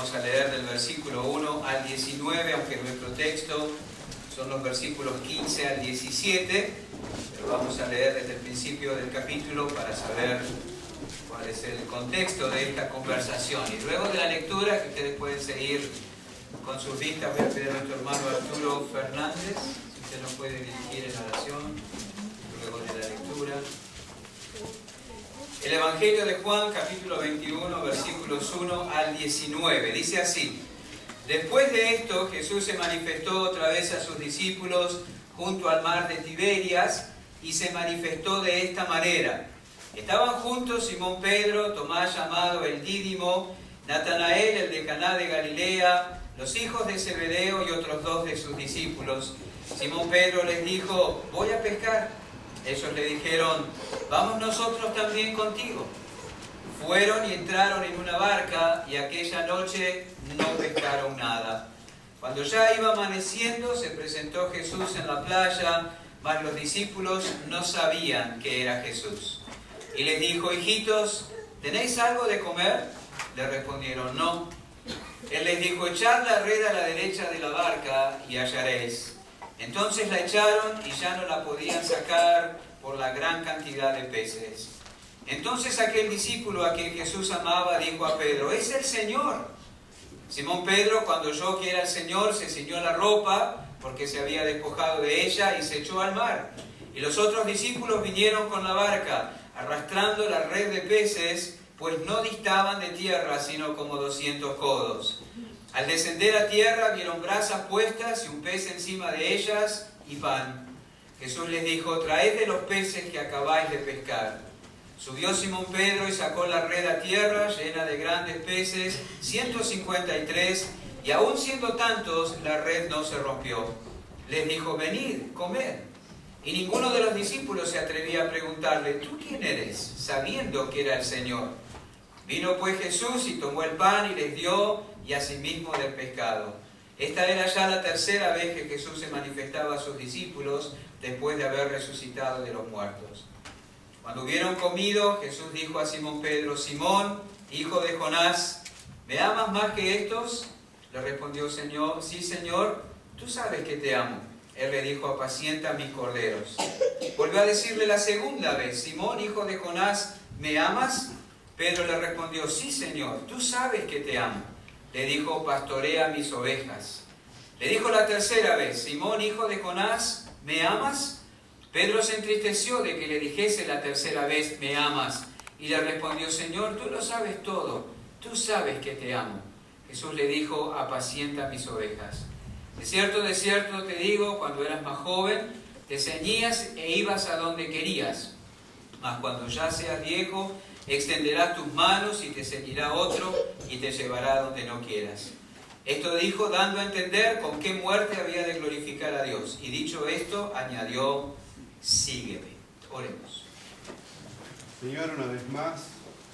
vamos a leer del versículo 1 al 19, aunque nuestro texto son los versículos 15 al 17, pero vamos a leer desde el principio del capítulo para saber cuál es el contexto de esta conversación. Y luego de la lectura, que ustedes pueden seguir con sus vistas, voy a pedir a nuestro hermano Arturo Fernández, si usted nos puede dirigir en la oración, luego de la lectura. El Evangelio de Juan, capítulo 21, versículos 1 al 19, dice así: Después de esto, Jesús se manifestó otra vez a sus discípulos junto al mar de Tiberias, y se manifestó de esta manera. Estaban juntos Simón Pedro, Tomás llamado el Dídimo, Natanael el de Caná de Galilea, los hijos de Zebedeo y otros dos de sus discípulos. Simón Pedro les dijo: voy a pescar. Ellos le dijeron: vamos nosotros también contigo. Fueron y entraron en una barca, y aquella noche no pescaron nada. Cuando ya iba amaneciendo, se presentó Jesús en la playa, mas los discípulos no sabían que era Jesús. Y les dijo: hijitos, ¿tenéis algo de comer? Le respondieron: no. Él les dijo: echad la red a la derecha de la barca y hallaréis. Entonces la echaron y ya no la podían sacar por la gran cantidad de peces. Entonces aquel discípulo a quien Jesús amaba dijo a Pedro: ¡es el Señor! Simón Pedro, cuando oyó que era el Señor, se ciñó la ropa, porque se había despojado de ella, y se echó al mar. Y los otros discípulos vinieron con la barca, arrastrando la red de peces, pues no distaban de tierra, sino como 200 codos. Al descender a tierra, vieron brasas puestas y un pez encima de ellas, y pan. Jesús les dijo: traed de los peces que acabáis de pescar. Subió Simón Pedro y sacó la red a tierra, llena de grandes peces, 153, y aun siendo tantos, la red no se rompió. Les dijo: venid, comed. Y ninguno de los discípulos se atrevía a preguntarle: ¿tú quién eres?, sabiendo que era el Señor. Vino pues Jesús y tomó el pan y les dio, y asimismo del pescado. Esta era ya la tercera vez que Jesús se manifestaba a sus discípulos después de haber resucitado de los muertos. Cuando hubieron comido, Jesús dijo a Simón Pedro: Simón, hijo de Jonás, ¿me amas más que estos? Le respondió: Señor, sí, Señor, tú sabes que te amo. Él le dijo: apacienta mis corderos. Volvió a decirle la segunda vez: Simón, hijo de Jonás, ¿me amas? Pedro le respondió: sí, Señor, tú sabes que te amo. Le dijo: pastorea mis ovejas. Le dijo la tercera vez: Simón, hijo de Jonás, ¿me amas? Pedro se entristeció de que le dijese la tercera vez: ¿me amas? Y le respondió: Señor, tú lo sabes todo, tú sabes que te amo. Jesús le dijo: apacienta mis ovejas. De cierto te digo, cuando eras más joven, te ceñías e ibas a donde querías. Mas cuando ya seas viejo, extenderás tus manos y te ceñirá otro y te llevará donde no quieras. Esto dijo dando a entender con qué muerte había de glorificar a Dios. Y dicho esto, añadió: sígueme. Oremos. Señor, una vez más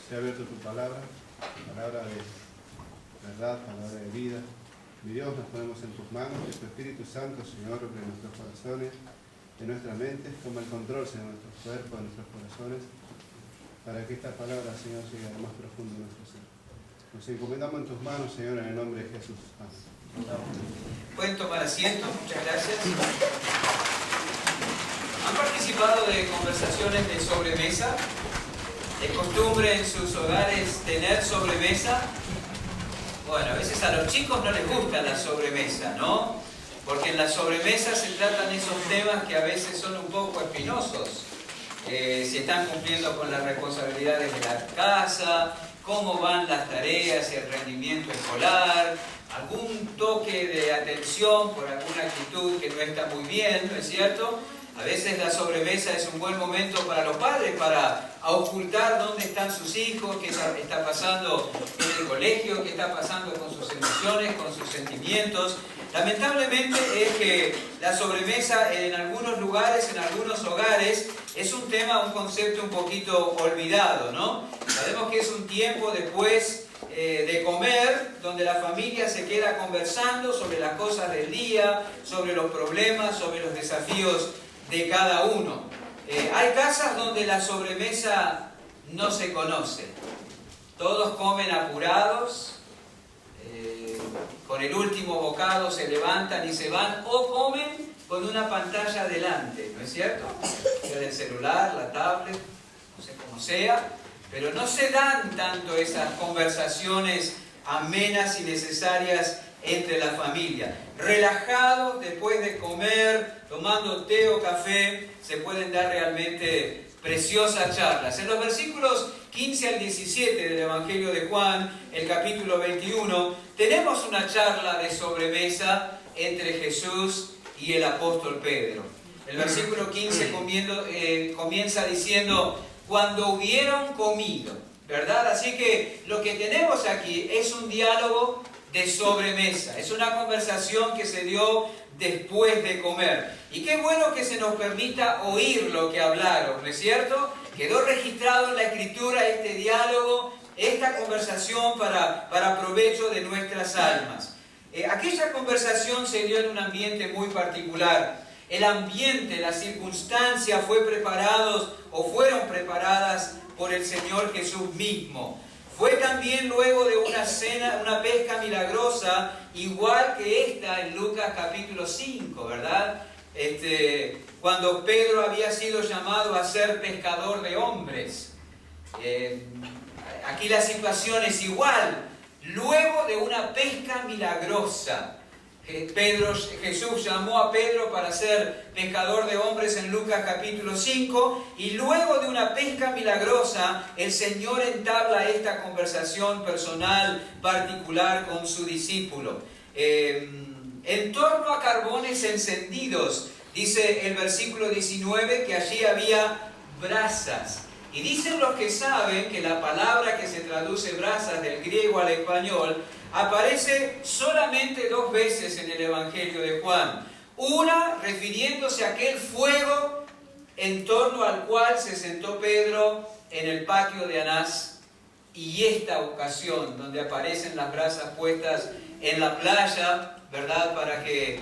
se ha abierto tu palabra de verdad, palabra de vida. Mi Dios, nos ponemos en tus manos, que tu Espíritu Santo, Señor, obre en nuestros corazones, en nuestra mente, toma el control, Señor, de nuestros cuerpos, de nuestros corazones, para que esta palabra, Señor, llegue a lo más profundo de nuestro ser. Nos encomendamos en tus manos, Señor, en el nombre de Jesús. Amén. Pueden tomar asiento, muchas gracias. ¿Han participado de conversaciones de sobremesa? ¿Es costumbre en sus hogares tener sobremesa? Bueno, a veces a los chicos no les gusta la sobremesa, ¿no? Porque en la sobremesa se tratan esos temas que a veces son un poco espinosos. Si están cumpliendo con las responsabilidades de la casa, cómo van las tareas y el rendimiento escolar, algún toque de atención por alguna actitud que no está muy bien, ¿no es cierto? A veces la sobremesa es un buen momento para los padres para ocultar dónde están sus hijos, qué está pasando en el colegio, qué está pasando con sus emociones, con sus sentimientos. Lamentablemente es que la sobremesa en algunos lugares, en algunos hogares, es un tema, un concepto un poquito olvidado, ¿no? Sabemos que es un tiempo después de comer, donde la familia se queda conversando sobre las cosas del día, sobre los problemas, sobre los desafíos de cada uno. Hay casas donde la sobremesa no se conoce. Todos comen apurados, con el último bocado se levantan y se van, o comen con una pantalla delante, ¿no es cierto? Sea del celular, la tablet, no sé cómo sea, pero no se dan tanto esas conversaciones amenas y necesarias entre la familia. Relajados, después de comer, tomando té o café, se pueden dar realmente preciosas charlas. En los versículos 15 al 17 del Evangelio de Juan, el capítulo 21, tenemos una charla de sobremesa entre Jesús y el apóstol Pedro. El versículo 15 comienza diciendo, cuando hubieron comido, ¿verdad? Así que lo que tenemos aquí es un diálogo de sobremesa, es una conversación que se dio después de comer. Y qué bueno que se nos permita oír lo que hablaron, ¿no es cierto? Quedó registrado en la Escritura este diálogo, esta conversación para provecho de nuestras almas. Aquella conversación se dio en un ambiente muy particular. El ambiente, las circunstancias fueron preparadas por el Señor Jesús mismo. Fue también luego de una pesca milagrosa, igual que esta en Lucas capítulo 5, ¿verdad? Cuando Pedro había sido llamado a ser pescador de hombres. Aquí la situación es igual. Luego de una pesca milagrosa, Jesús llamó a Pedro para ser pescador de hombres en Lucas capítulo 5, y luego de una pesca milagrosa, el Señor entabla esta conversación personal, particular con su discípulo. En torno a carbones encendidos, dice el versículo 19 que allí había brasas. Y dicen los que saben que la palabra que se traduce brasas del griego al español aparece solamente 2 veces en el Evangelio de Juan. Una refiriéndose a aquel fuego en torno al cual se sentó Pedro en el patio de Anás, y esta ocasión donde aparecen las brasas puestas en la playa, ¿verdad? Para que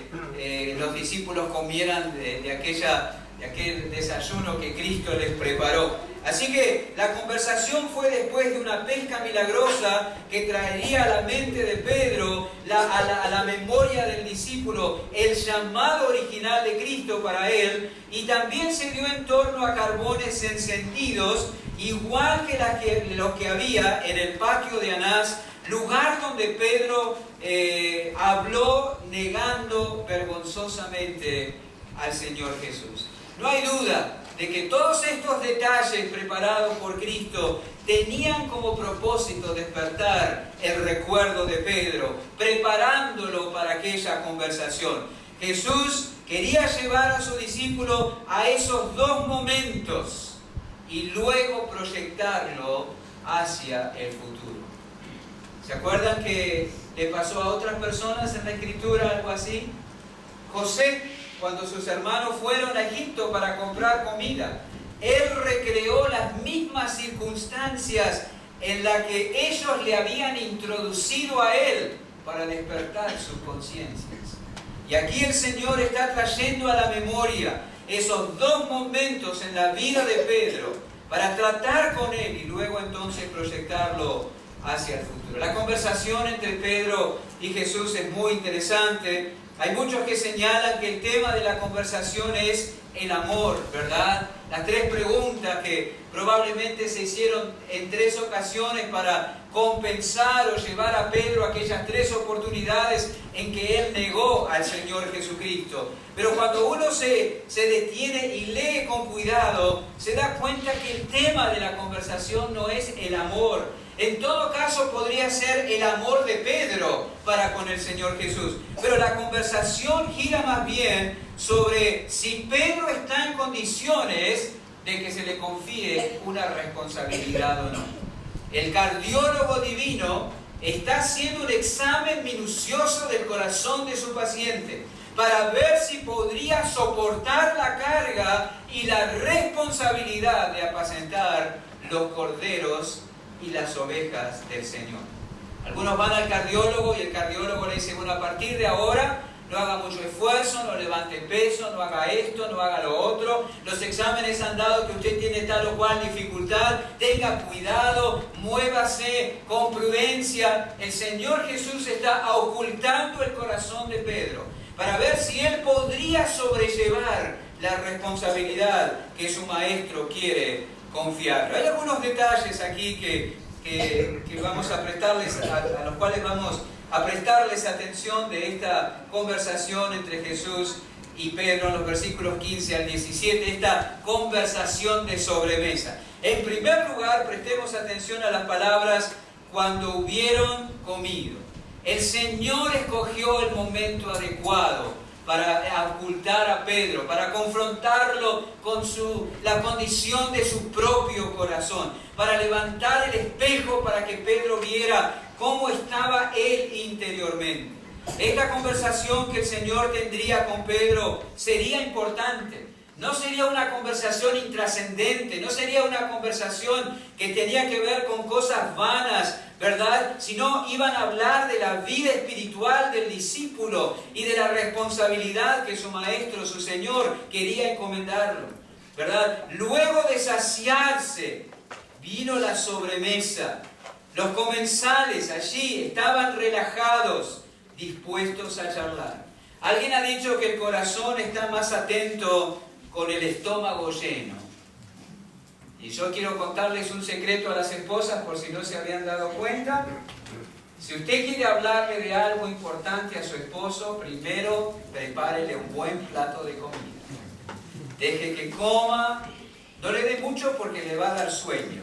los discípulos comieran de aquel desayuno que Cristo les preparó. Así que la conversación fue después de una pesca milagrosa que traería a la mente de Pedro, a la memoria del discípulo, el llamado original de Cristo para él, y también se dio en torno a carbones encendidos, igual que los que había en el patio de Anás, lugar donde Pedro habló negando vergonzosamente al Señor Jesús. No hay duda de que todos estos detalles preparados por Cristo tenían como propósito despertar el recuerdo de Pedro, preparándolo para aquella conversación. Jesús quería llevar a su discípulo a esos 2 momentos y luego proyectarlo hacia el futuro. ¿Se acuerdan que le pasó a otras personas en la Escritura algo así? José, cuando sus hermanos fueron a Egipto para comprar comida, él recreó las mismas circunstancias en las que ellos le habían introducido a él para despertar sus conciencias. Y aquí el Señor está trayendo a la memoria esos 2 momentos en la vida de Pedro para tratar con él y luego entonces proyectarlo hacia el futuro. La conversación entre Pedro y Jesús es muy interesante. Hay muchos que señalan que el tema de la conversación es el amor, ¿verdad? Las 3 preguntas que probablemente se hicieron en 3 ocasiones para compensar o llevar a Pedro a aquellas 3 oportunidades en que él negó al Señor Jesucristo. Pero cuando uno se detiene y lee con cuidado, se da cuenta que el tema de la conversación no es el amor. En todo caso podría ser el amor de Pedro para con el Señor Jesús. Pero la conversación gira más bien sobre si Pedro está en condiciones de que se le confíe una responsabilidad o no. El cardiólogo divino está haciendo un examen minucioso del corazón de su paciente para ver si podría soportar la carga y la responsabilidad de apacentar los corderos y las ovejas del Señor. Algunos van al cardiólogo y el cardiólogo le dice, bueno, a partir de ahora no haga mucho esfuerzo, no levante peso, no haga esto, no haga lo otro. Los exámenes han dado que usted tiene tal o cual dificultad. Tenga cuidado, muévase con prudencia. El Señor Jesús está ocultando el corazón de Pedro para ver si él podría sobrellevar la responsabilidad que su maestro quiere confiar. Hay algunos detalles aquí que vamos a prestarles, a los cuales vamos a prestarles atención de esta conversación entre Jesús y Pedro en los versículos 15 al 17, esta conversación de sobremesa. En primer lugar, prestemos atención a las palabras cuando hubieron comido. El Señor escogió el momento adecuado para ocultar a Pedro, para confrontarlo con la condición de su propio corazón, para levantar el espejo para que Pedro viera cómo estaba él interiormente. Esta conversación que el Señor tendría con Pedro sería importante. No sería una conversación intrascendente, no sería una conversación que tenía que ver con cosas vanas, ¿verdad? Sino iban a hablar de la vida espiritual del discípulo y de la responsabilidad que su maestro, su Señor, quería encomendarlo, ¿verdad? Luego de saciarse, vino la sobremesa. Los comensales allí estaban relajados, dispuestos a charlar. Alguien ha dicho que el corazón está más atento con el estómago lleno. Y yo quiero contarles un secreto a las esposas, por si no se habían dado cuenta. Si usted quiere hablarle de algo importante a su esposo, primero prepárele un buen plato de comida. Deje que coma, no le dé mucho porque le va a dar sueño,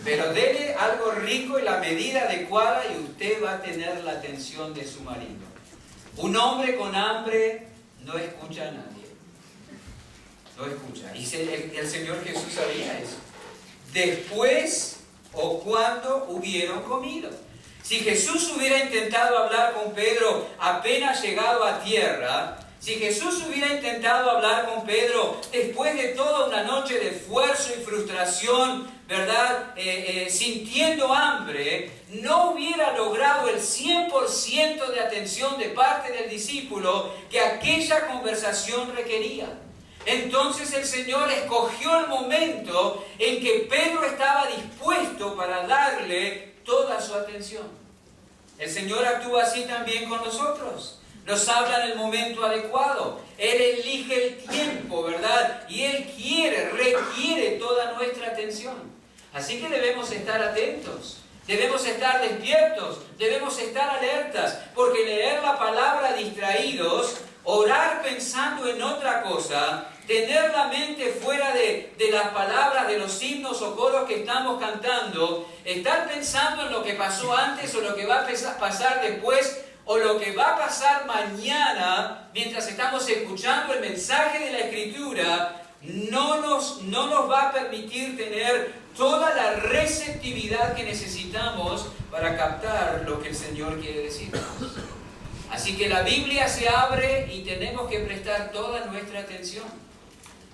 pero dele algo rico y la medida adecuada y usted va a tener la atención de su marido. Un hombre con hambre no escucha a nadie. No escucha. Y el Señor Jesús sabía eso. Después o cuando hubieron comido. Si Jesús hubiera intentado hablar con Pedro apenas llegado a tierra, si Jesús hubiera intentado hablar con Pedro después de toda una noche de esfuerzo y frustración, ¿verdad? Sintiendo hambre, no hubiera logrado el 100% de atención de parte del discípulo que aquella conversación requería. Entonces el Señor escogió el momento en que Pedro estaba dispuesto para darle toda su atención. El Señor actúa así también con nosotros. Nos habla en el momento adecuado. Él elige el tiempo, ¿verdad? Y Él requiere toda nuestra atención. Así que debemos estar atentos. Debemos estar despiertos. Debemos estar alertas. Porque leer la palabra distraídos, orar pensando en otra cosa, tener la mente fuera de las palabras de los himnos o coros que estamos cantando, estar pensando en lo que pasó antes o lo que va a pasar después o lo que va a pasar mañana mientras estamos escuchando el mensaje de la Escritura, no nos va a permitir tener toda la receptividad que necesitamos para captar lo que el Señor quiere decirnos. Así que la Biblia se abre y tenemos que prestar toda nuestra atención.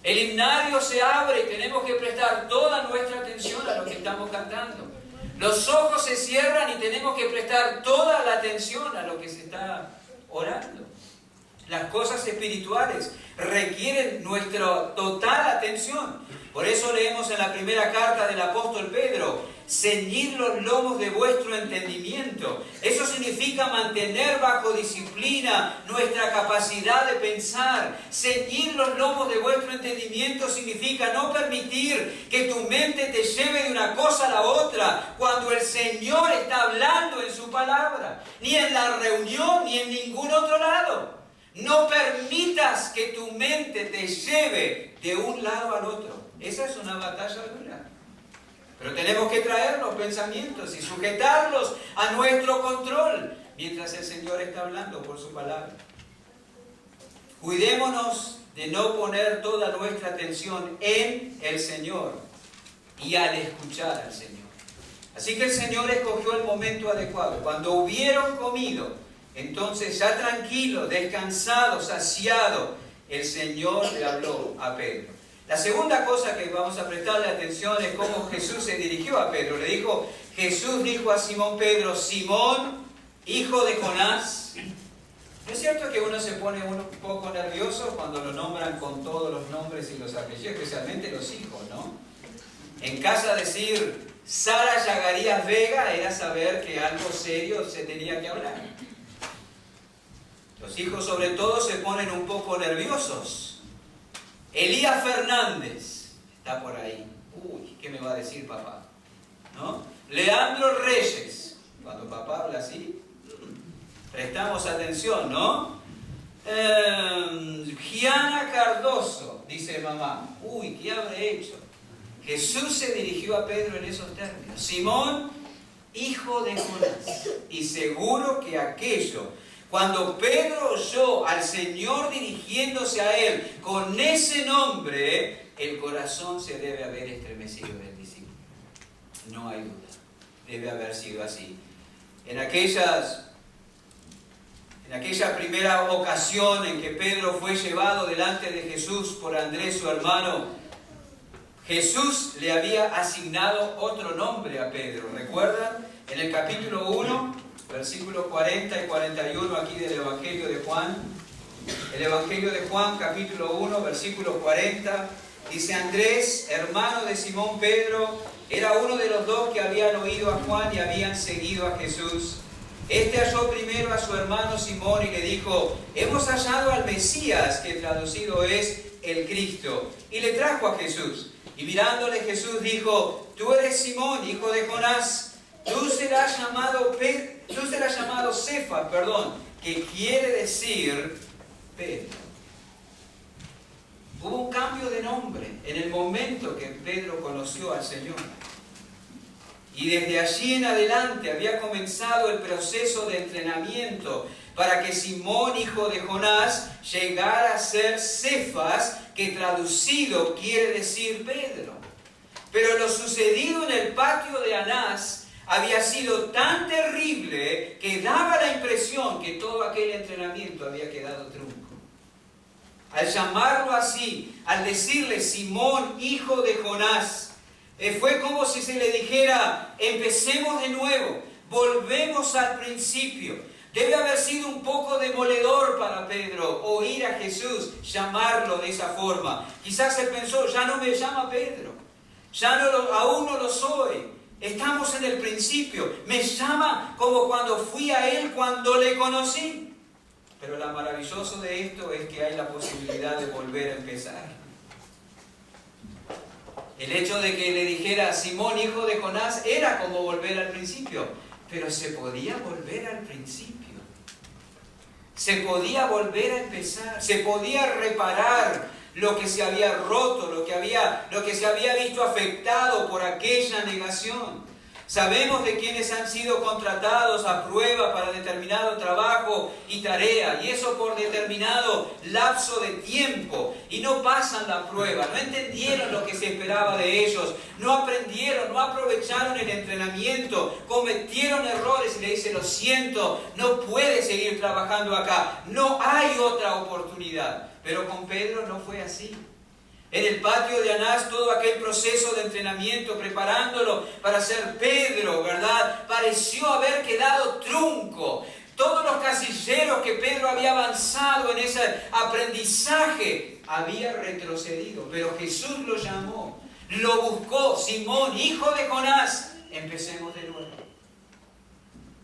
El himnario se abre y tenemos que prestar toda nuestra atención a lo que estamos cantando. Los ojos se cierran y tenemos que prestar toda la atención a lo que se está orando. Las cosas espirituales requieren nuestra total atención. Por eso leemos en la primera carta del apóstol Pedro: ceñid los lomos de vuestro entendimiento. Eso significa mantener bajo disciplina nuestra capacidad de pensar. Ceñid los lomos de vuestro entendimiento significa no permitir que tu mente te lleve de una cosa a la otra cuando el Señor está hablando en su palabra, ni en la reunión ni en ningún otro lado. No permitas que tu mente te lleve de un lado al otro. Esa es una batalla dura. Pero tenemos que traer los pensamientos y sujetarlos a nuestro control mientras el Señor está hablando por su palabra. Cuidémonos de no poner toda nuestra atención en el Señor y al escuchar al Señor. Así que el Señor escogió el momento adecuado. Cuando hubieron comido, entonces ya tranquilo, descansado, saciado, el Señor le habló a Pedro. La segunda cosa que vamos a prestarle atención es cómo Jesús se dirigió a Pedro. Jesús dijo a Simón Pedro: Simón, hijo de Jonás, ¿No es cierto que uno se pone un poco nervioso cuando lo nombran con todos los nombres y los apellidos, especialmente los hijos, ¿no? En casa decir Sara Yagarías Vega era saber que algo serio se tenía que hablar. Los hijos sobre todo se ponen un poco nerviosos. Elías Fernández está por ahí. Uy, ¿qué me va a decir papá? ¿No? Leandro Reyes. Cuando papá habla así, prestamos atención, ¿no? Giana Cardoso, dice mamá. Uy, ¿qué habré hecho? Jesús se dirigió a Pedro en esos términos. Simón, hijo de Jonás. Y seguro que aquello, cuando Pedro oyó al Señor dirigiéndose a él con ese nombre, el corazón se debe haber estremecido del discípulo. No hay duda. Debe haber sido así. En aquella primera ocasión en que Pedro fue llevado delante de Jesús por Andrés, su hermano, Jesús le había asignado otro nombre a Pedro. ¿Recuerdan? En el capítulo 1, versículos 40 y 41 aquí del Evangelio de Juan. El Evangelio de Juan, capítulo 1, versículo 40, dice: Andrés, hermano de Simón Pedro, era uno de los dos que habían oído a Juan y habían seguido a Jesús. Este halló primero a su hermano Simón y le dijo: hemos hallado al Mesías, que traducido es el Cristo. Y le trajo a Jesús. Y mirándole Jesús dijo: tú eres Simón, hijo de Jonás. Tú serás llamado Cefas, que quiere decir Pedro. Hubo un cambio de nombre en el momento que Pedro conoció al Señor. Y desde allí en adelante había comenzado el proceso de entrenamiento para que Simón, hijo de Jonás, llegara a ser Cefas, que traducido quiere decir Pedro. Pero lo sucedido en el patio de Anás había sido tan terrible que daba la impresión que todo aquel entrenamiento había quedado trunco. Al llamarlo así, al decirle Simón, hijo de Jonás, fue como si se le dijera: empecemos de nuevo, volvemos al principio. Debe haber sido un poco demoledor para Pedro oír a Jesús llamarlo de esa forma. Quizás se pensó: ya no me llama Pedro, aún no lo soy, estamos en el principio, me llama como cuando fui a él cuando le conocí. Pero lo maravilloso de esto es que hay la posibilidad de volver a empezar. El hecho de que le dijera Simón, hijo de Jonás, era como volver al principio. Pero se podía volver al principio. Se podía volver a empezar. Se podía reparar lo que se había roto, lo que se había visto afectado por aquella negación. Sabemos de quienes han sido contratados a prueba para determinado trabajo y tarea, y eso por determinado lapso de tiempo, y no pasan la prueba, no entendieron lo que se esperaba de ellos, no aprendieron, no aprovecharon el entrenamiento, cometieron errores y le dice: lo siento, no puede seguir trabajando acá, no hay otra oportunidad. Pero con Pedro no fue así. En el patio de Anás, todo aquel proceso de entrenamiento, preparándolo para ser Pedro, ¿verdad?, pareció haber quedado trunco. Todos los casilleros que Pedro había avanzado en ese aprendizaje había retrocedido. Pero Jesús lo llamó, lo buscó: Simón, hijo de Jonás, empecemos de nuevo.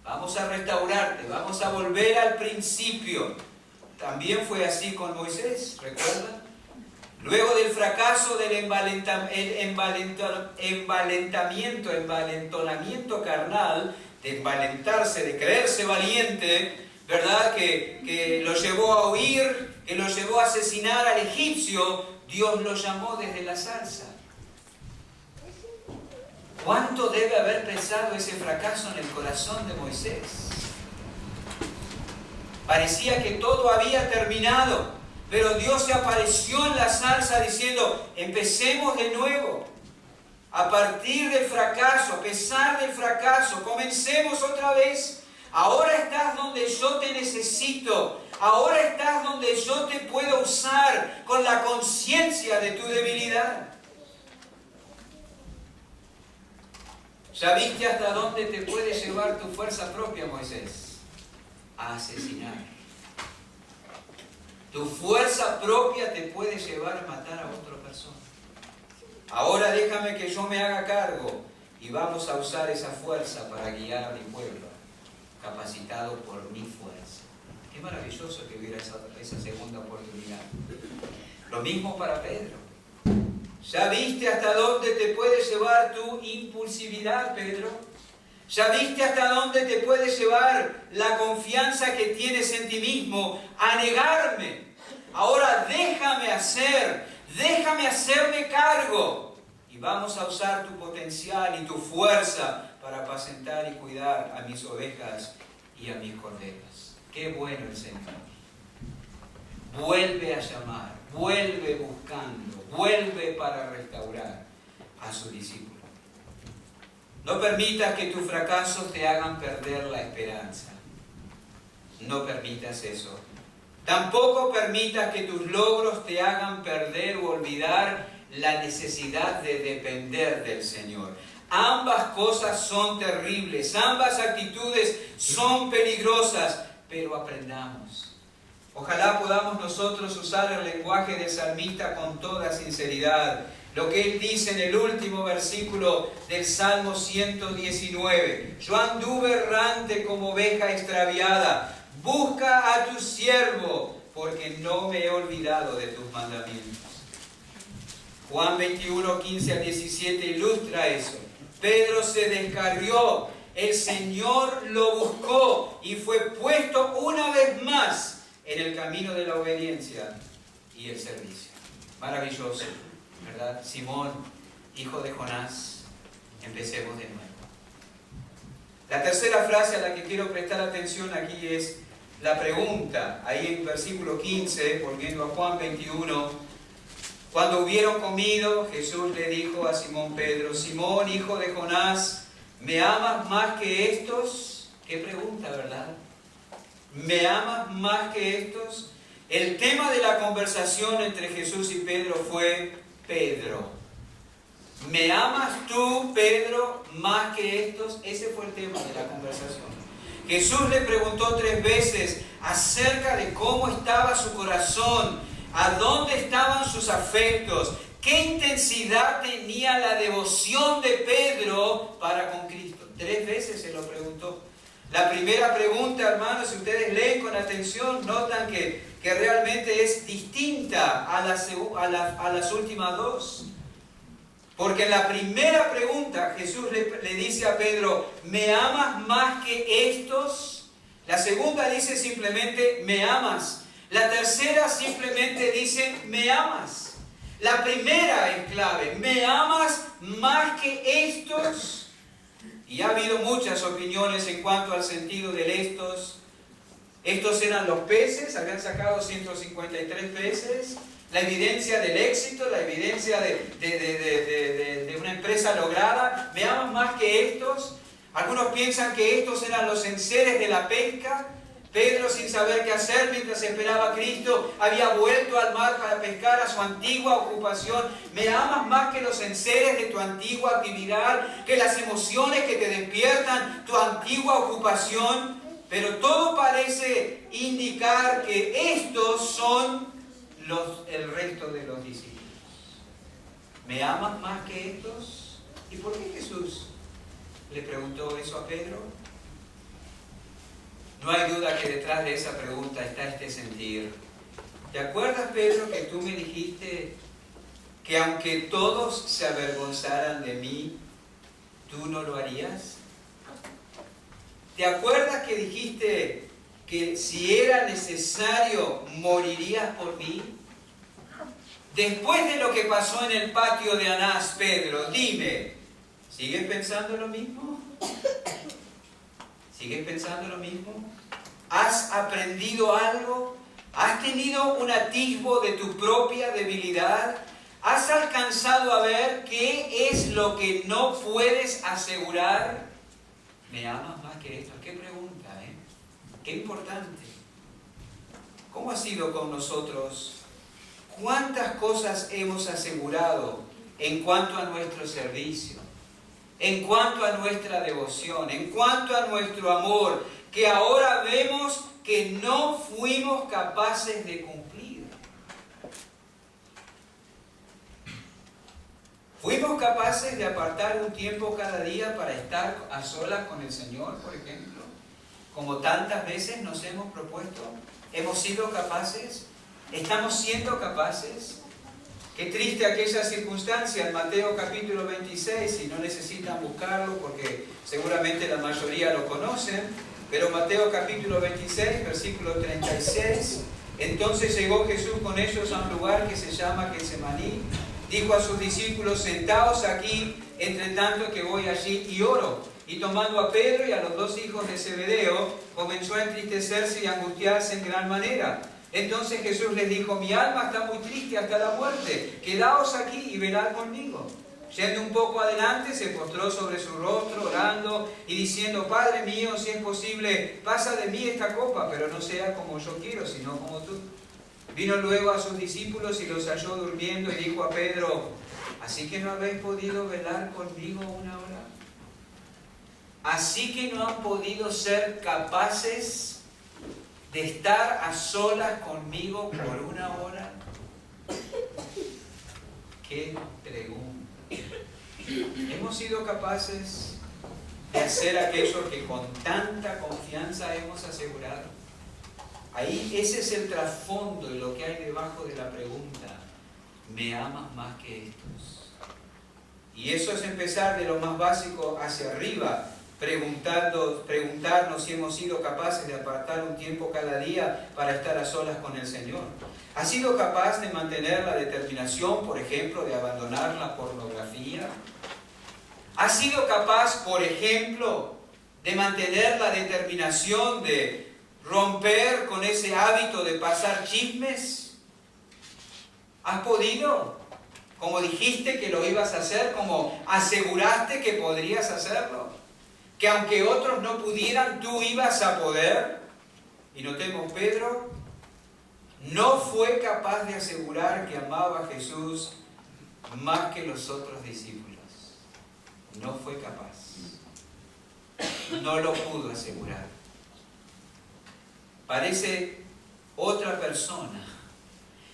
Vamos a restaurarte, vamos a volver al principio. También fue así con Moisés, ¿recuerdan? Luego del fracaso del envalentonamiento carnal, de envalentarse, de creerse valiente, ¿verdad?, que lo llevó a huir, que lo llevó a asesinar al egipcio, Dios lo llamó desde la zarza. ¿Cuánto debe haber pesado ese fracaso en el corazón de Moisés? Parecía que todo había terminado. Pero Dios se apareció en la zarza diciendo: empecemos de nuevo. A partir del fracaso, a pesar del fracaso, comencemos otra vez. Ahora estás donde yo te necesito. Ahora estás donde yo te puedo usar con la conciencia de tu debilidad. ¿Ya viste hasta dónde te puede llevar tu fuerza propia, Moisés? A asesinar. Tu fuerza propia te puede llevar a matar a otra persona. Ahora déjame que yo me haga cargo y vamos a usar esa fuerza para guiar a mi pueblo, capacitado por mi fuerza. Qué maravilloso que hubiera esa segunda oportunidad. Lo mismo para Pedro. ¿Ya viste hasta dónde te puede llevar tu impulsividad, Pedro? ¿Ya viste hasta dónde te puede llevar la confianza que tienes en ti mismo a negarme? Ahora déjame hacerme cargo. Y vamos a usar tu potencial y tu fuerza para apacentar y cuidar a mis ovejas y a mis corderas. Qué bueno el Señor. Vuelve a llamar, vuelve buscando, vuelve para restaurar a su discípulo. No permitas que tus fracasos te hagan perder la esperanza. No permitas eso. Tampoco permitas que tus logros te hagan perder o olvidar la necesidad de depender del Señor. Ambas cosas son terribles, ambas actitudes son peligrosas, pero aprendamos. Ojalá podamos nosotros usar el lenguaje del salmista con toda sinceridad. Lo que él dice en el último versículo del Salmo 119. Yo anduve errante como oveja extraviada. Busca a tu siervo, porque no me he olvidado de tus mandamientos. Juan 21, 15 al 17 ilustra eso. Pedro se descarrió, el Señor lo buscó y fue puesto una vez más en el camino de la obediencia y el servicio. Maravilloso, ¿verdad? Simón, hijo de Jonás, empecemos de nuevo. La tercera frase a la que quiero prestar atención aquí es la pregunta, ahí en versículo 15, volviendo a Juan 21. Cuando hubieron comido, Jesús le dijo a Simón Pedro: Simón, hijo de Jonás, ¿me amas más que estos? Qué pregunta, ¿verdad? ¿Me amas más que estos? El tema de la conversación entre Jesús y Pedro fue: Pedro, ¿me amas tú, Pedro, más que estos? Ese fue el tema de la conversación. Jesús le preguntó 3 veces acerca de cómo estaba su corazón, a dónde estaban sus afectos, qué intensidad tenía la devoción de Pedro para con Cristo. 3 veces se lo preguntó. La primera pregunta, hermanos, si ustedes leen con atención, notan que realmente es distinta a las últimas 2. Porque en la primera pregunta Jesús le dice a Pedro: ¿me amas más que estos? La segunda dice simplemente: ¿me amas? La tercera simplemente dice: ¿me amas? La primera es clave: ¿me amas más que estos? Y ha habido muchas opiniones en cuanto al sentido de estos. Estos eran los peces, habían sacado 153 peces. La evidencia del éxito, la evidencia de una empresa lograda. ¿Me amas más que estos? Algunos piensan que estos eran los enseres de la pesca. Pedro, sin saber qué hacer mientras esperaba a Cristo, había vuelto al mar para pescar a su antigua ocupación. ¿Me amas más que los enseres de tu antigua actividad, que las emociones que te despiertan tu antigua ocupación? Pero todo parece indicar que estos son el resto de los discípulos. ¿Me amas más que estos? ¿Y por qué Jesús le preguntó eso a Pedro? No hay duda que detrás de esa pregunta está este sentir. ¿Te acuerdas, Pedro, que tú me dijiste que aunque todos se avergonzaran de mí, tú no lo harías? ¿Te acuerdas que dijiste que si era necesario morirías por mí? Después de lo que pasó en el patio de Anás, Pedro, dime, ¿sigues pensando lo mismo? ¿Sigues pensando lo mismo? ¿Has aprendido algo? ¿Has tenido un atisbo de tu propia debilidad? ¿Has alcanzado a ver qué es lo que no puedes asegurar? ¿Me amas más que esto? Qué pregunta, ¿eh? Qué importante. ¿Cómo ha sido con nosotros? ¿Cuántas cosas hemos asegurado en cuanto a nuestro servicio, en cuanto a nuestra devoción, en cuanto a nuestro amor, que ahora vemos que no fuimos capaces de cumplir? ¿Fuimos capaces de apartar un tiempo cada día para estar a solas con el Señor, por ejemplo? Como tantas veces nos hemos propuesto. ¿Hemos sido capaces? ¿Estamos siendo capaces? Qué triste aquella circunstancia en Mateo capítulo 26, y no necesitan buscarlo porque seguramente la mayoría lo conocen, pero Mateo capítulo 26, versículo 36, entonces llegó Jesús con ellos a un lugar que se llama Getsemaní. Dijo a sus discípulos: sentaos aquí, entre tanto que voy allí y oro. Y tomando a Pedro y a los dos hijos de Zebedeo, comenzó a entristecerse y a angustiarse en gran manera. Entonces Jesús les dijo: mi alma está muy triste hasta la muerte, quedaos aquí y velad conmigo. Yendo un poco adelante, se postró sobre su rostro, orando y diciendo: Padre mío, si es posible, pasa de mí esta copa, pero no sea como yo quiero, sino como tú. Vino luego a sus discípulos y los halló durmiendo, y dijo a Pedro: ¿así que no habéis podido velar conmigo una hora? ¿Así que no han podido ser capaces de estar a solas conmigo por una hora? ¿Qué pregunta? ¿Hemos sido capaces de hacer aquello que con tanta confianza hemos asegurado? Ahí ese es el trasfondo y lo que hay debajo de la pregunta: ¿me amas más que estos? Y eso es empezar de lo más básico hacia arriba, preguntarnos si hemos sido capaces de apartar un tiempo cada día para estar a solas con el Señor. ¿Has sido capaz de mantener la determinación, por ejemplo, de abandonar la pornografía? ¿Has sido capaz, por ejemplo, de mantener la determinación de romper con ese hábito de pasar chismes? ¿Has podido? Como dijiste que lo ibas a hacer, como aseguraste que podrías hacerlo, que aunque otros no pudieran, tú ibas a poder. Y notemos, Pedro no fue capaz de asegurar que amaba a Jesús más que los otros discípulos. No fue capaz. No lo pudo asegurar. Parece otra persona.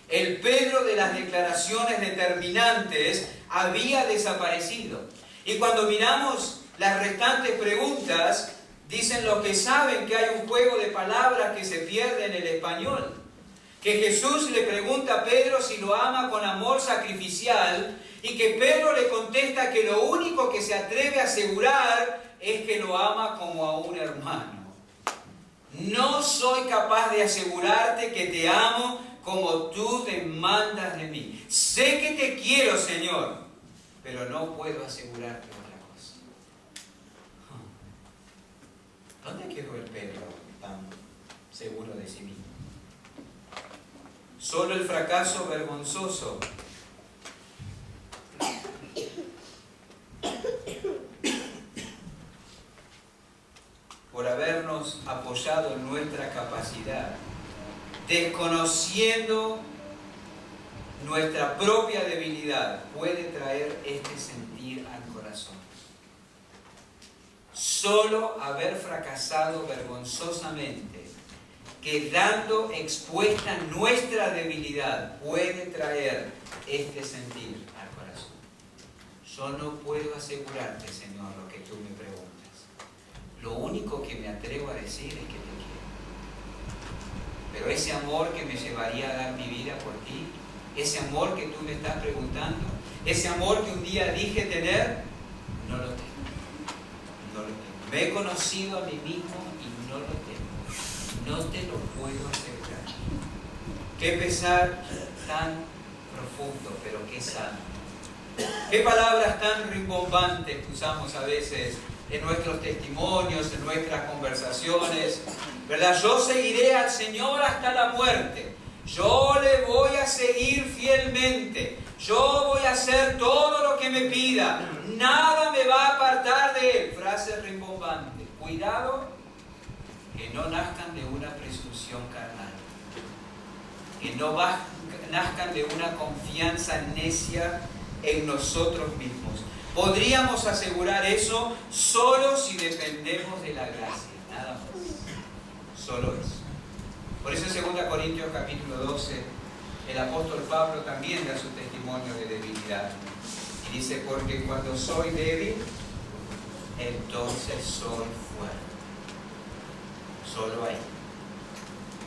El Pedro de las declaraciones determinantes había desaparecido. Y cuando miramos las restantes preguntas, dicen los que saben que hay un juego de palabras que se pierde en el español. Que Jesús le pregunta a Pedro si lo ama con amor sacrificial, y que Pedro le contesta que lo único que se atreve a asegurar es que lo ama como a un hermano. No soy capaz de asegurarte que te amo como tú demandas de mí. Sé que te quiero, Señor, pero no puedo asegurarte otra cosa. ¿Dónde quedó el Pedro tan seguro de sí mismo? Solo el fracaso vergonzoso por habernos apoyado en nuestra capacidad, desconociendo nuestra propia debilidad, puede traer este sentir al corazón. Solo haber fracasado vergonzosamente, quedando expuesta nuestra debilidad, puede traer este sentir al corazón. Yo no puedo asegurarte, Señor, lo que tú me preguntas. Lo único que me atrevo a decir es que te quiero. Pero ese amor que me llevaría a dar mi vida por ti, ese amor que tú me estás preguntando, ese amor que un día dije tener, no lo tengo. No lo tengo. Me he conocido a mí mismo y no lo tengo. No te lo puedo asegurar. Qué pesar tan profundo, pero qué sano. Qué palabras tan rimbombantes usamos a veces en nuestros testimonios, en nuestras conversaciones, ¿verdad? Yo seguiré al Señor hasta la muerte. Yo le voy a seguir fielmente. Yo voy a hacer todo lo que me pida. Nada me va a apartar de Él. Frase rimbombante. Cuidado que no nazcan de una presunción carnal. Que no nazcan de una confianza necia en nosotros mismos. Podríamos asegurar eso solo si dependemos de la gracia, nada más. Solo eso. Por eso en 2 Corintios capítulo 12, el apóstol Pablo también da su testimonio de debilidad. Y Dice, porque cuando soy débil, entonces soy fuerte. Solo ahí.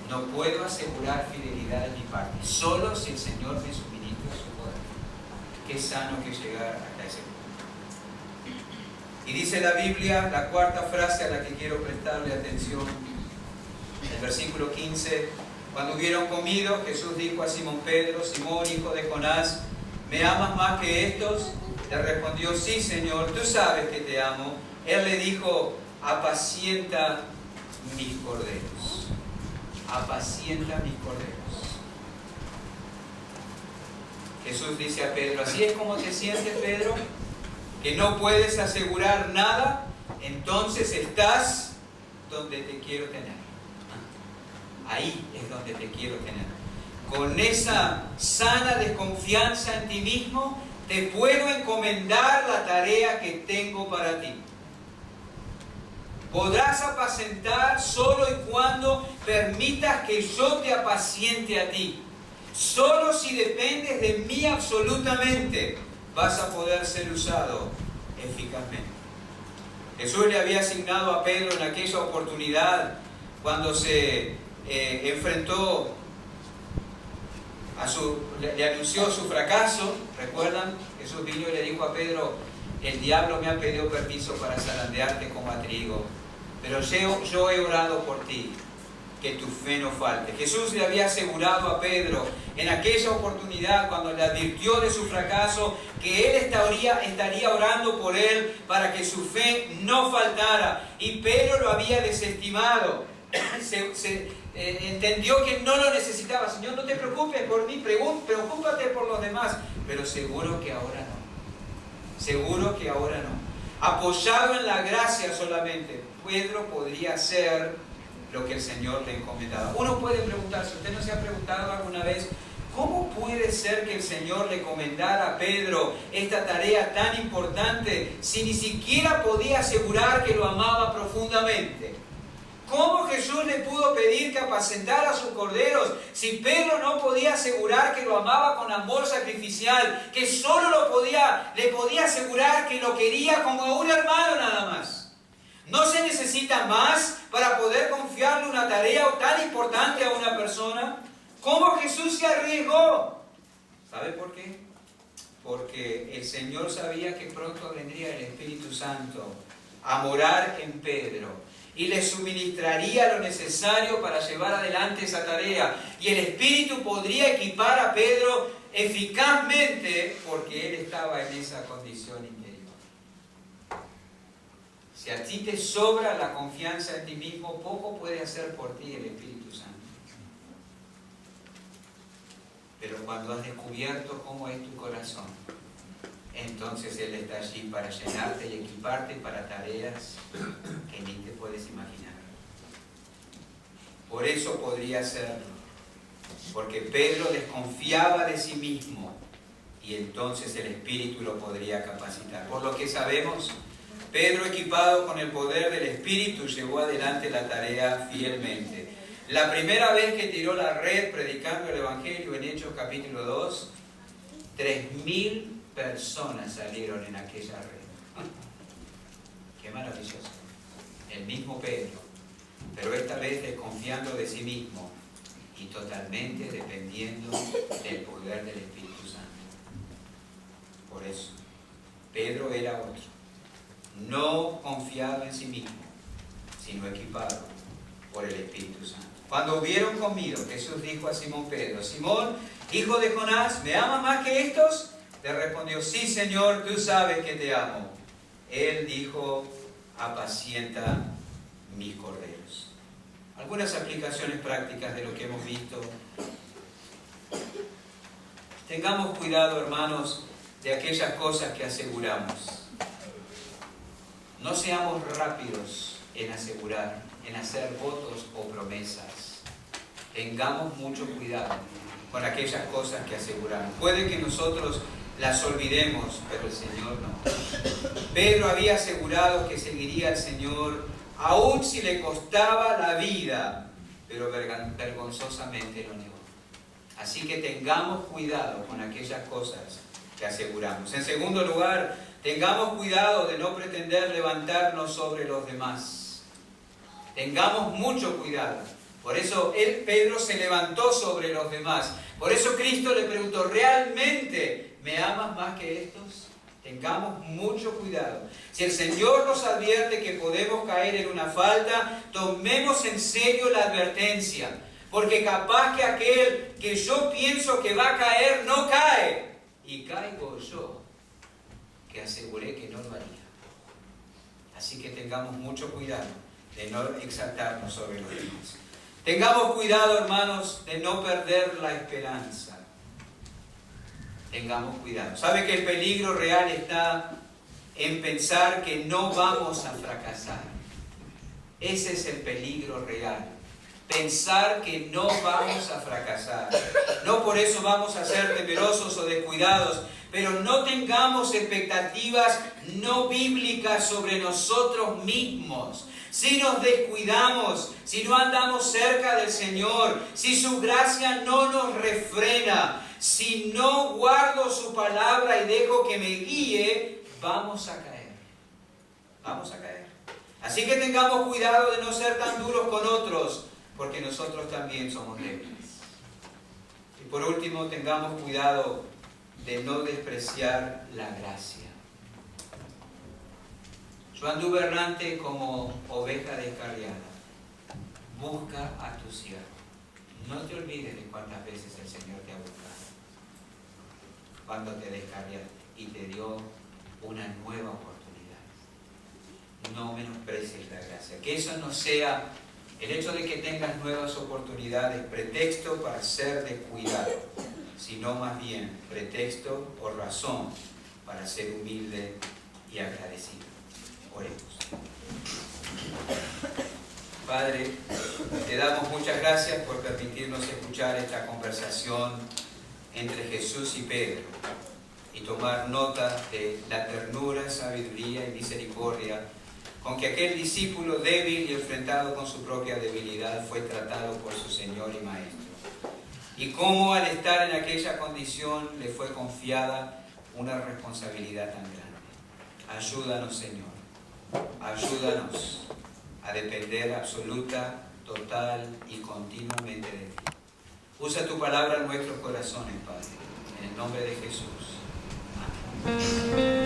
No puedo asegurar fidelidad de mi parte, solo si el Señor me suministra su poder. Qué sano que llegar hasta ese punto. Y dice la Biblia, la cuarta frase a la que quiero prestarle atención, el versículo 15, cuando hubieron comido, Jesús dijo a Simón Pedro, Simón, hijo de Jonás, ¿me amas más que estos? Le respondió, sí, Señor, tú sabes que te amo. Él le dijo, apacienta mis corderos. Apacienta mis corderos. Jesús dice a Pedro, ¿así es como te sientes, Pedro? ¿Que no puedes asegurar nada? Entonces estás donde te quiero tener. Ahí es donde te quiero tener. Con esa sana desconfianza en ti mismo, te puedo encomendar la tarea que tengo para ti. Podrás apacentar solo y cuando permitas que yo te apaciente a ti. Solo si dependes de mí absolutamente, vas a poder ser usado eficazmente. Jesús le había asignado a Pedro en aquella oportunidad, cuando se enfrentó le anunció su fracaso. ¿Recuerdan? Jesús vino y le dijo a Pedro, el diablo me ha pedido permiso para zarandearte como a trigo, pero yo he orado por ti, que tu fe no falte. Jesús le había asegurado a Pedro en aquella oportunidad, cuando le advirtió de su fracaso, que él estaría orando por él para que su fe no faltara, y Pedro lo había desestimado. Entendió que no lo necesitaba. Señor, no te preocupes por mí, preocúpate por los demás, pero seguro que ahora no. Seguro que ahora no. Apoyado en la gracia solamente, Pedro podría hacer lo que el Señor le encomendaba. Uno puede preguntarse, ¿usted no se ha preguntado alguna vez cómo puede ser que el Señor le encomendara a Pedro esta tarea tan importante si ni siquiera podía asegurar que lo amaba profundamente? ¿Cómo Jesús le pudo pedir que apacentara a sus corderos si Pedro no podía asegurar que lo amaba con amor sacrificial, que solo le podía asegurar que lo quería como a un hermano nada más? ¿No se necesita más para poder confiarle una tarea tan importante a una persona? ¿Cómo Jesús se arriesgó? ¿Sabe por qué? Porque el Señor sabía que pronto vendría el Espíritu Santo a morar en Pedro y le suministraría lo necesario para llevar adelante esa tarea. Y el Espíritu podría equipar a Pedro eficazmente porque él estaba en esa condición interior. Si a ti te sobra la confianza en ti mismo, poco puede hacer por ti el Espíritu Santo. Pero cuando has descubierto cómo es tu corazón, entonces Él está allí para llenarte y equiparte para tareas que ni te puedes imaginar. Por eso podría hacerlo, porque Pedro desconfiaba de sí mismo y entonces el Espíritu lo podría capacitar. Por lo que sabemos, Pedro, equipado con el poder del Espíritu, llevó adelante la tarea fielmente. La primera vez que tiró la red predicando el Evangelio en Hechos capítulo 2, 3.000 personas salieron en aquella red. Qué maravilloso. El mismo Pedro, pero esta vez desconfiando de sí mismo y totalmente dependiendo del poder del Espíritu Santo. Por eso, Pedro era otro. No confiado en sí mismo, sino equipado por el Espíritu Santo. Cuando hubieron comido, Jesús dijo a Simón Pedro, Simón, hijo de Jonás, ¿me amas más que estos? Le respondió, sí, Señor, tú sabes que te amo. Él dijo, apacienta mis corderos. Algunas aplicaciones prácticas de lo que hemos visto. Tengamos cuidado, hermanos, de aquellas cosas que aseguramos. No seamos rápidos en asegurar, en hacer votos o promesas. Tengamos mucho cuidado con aquellas cosas que aseguramos. Puede que nosotros las olvidemos, pero el Señor no. Pedro había asegurado que seguiría al Señor, aun si le costaba la vida, pero vergonzosamente lo negó. Así que tengamos cuidado con aquellas cosas que aseguramos. En segundo lugar, tengamos cuidado de no pretender levantarnos sobre los demás. Tengamos mucho cuidado. Por eso Pedro se levantó sobre los demás. Por eso Cristo le preguntó, ¿realmente me amas más que estos? Tengamos mucho cuidado. Si el Señor nos advierte que podemos caer en una falta, tomemos en serio la advertencia. Porque capaz que aquel que yo pienso que va a caer, no cae. Y caigo yo, que aseguré que no lo haría. Así que tengamos mucho cuidado de no exaltarnos sobre los demás. Tengamos cuidado, hermanos, de no perder la esperanza. Tengamos cuidado. ¿Sabe que el peligro real está en pensar que no vamos a fracasar? Ese es el peligro real. Pensar que no vamos a fracasar. No por eso vamos a ser temerosos o descuidados, pero no tengamos expectativas no bíblicas sobre nosotros mismos. Si nos descuidamos, si no andamos cerca del Señor, si su gracia no nos refrena, si no guardo su palabra y dejo que me guíe, vamos a caer. Vamos a caer. Así que tengamos cuidado de no ser tan duros con otros, porque nosotros también somos débiles. Y por último, tengamos cuidado de no despreciar la gracia. Yo anduve errante como oveja descarriada. Busca a tu siervo. No te olvides de cuántas veces el Señor te ha buscado. Cuando te descarriaste y te dio una nueva oportunidad. No menosprecies la gracia. Que eso no sea el hecho de que tengas nuevas oportunidades pretexto para ser descuidado, sino más bien pretexto o razón para ser humilde y agradecido. Oremos. Padre, te damos muchas gracias por permitirnos escuchar esta conversación entre Jesús y Pedro y tomar nota de la ternura, sabiduría y misericordia con que aquel discípulo débil y enfrentado con su propia debilidad fue tratado por su Señor y Maestro. Y cómo al estar en aquella condición le fue confiada una responsabilidad tan grande. Ayúdanos, Señor. Ayúdanos a depender absoluta, total y continuamente de ti. Usa tu palabra en nuestros corazones, Padre. En el nombre de Jesús. Amén.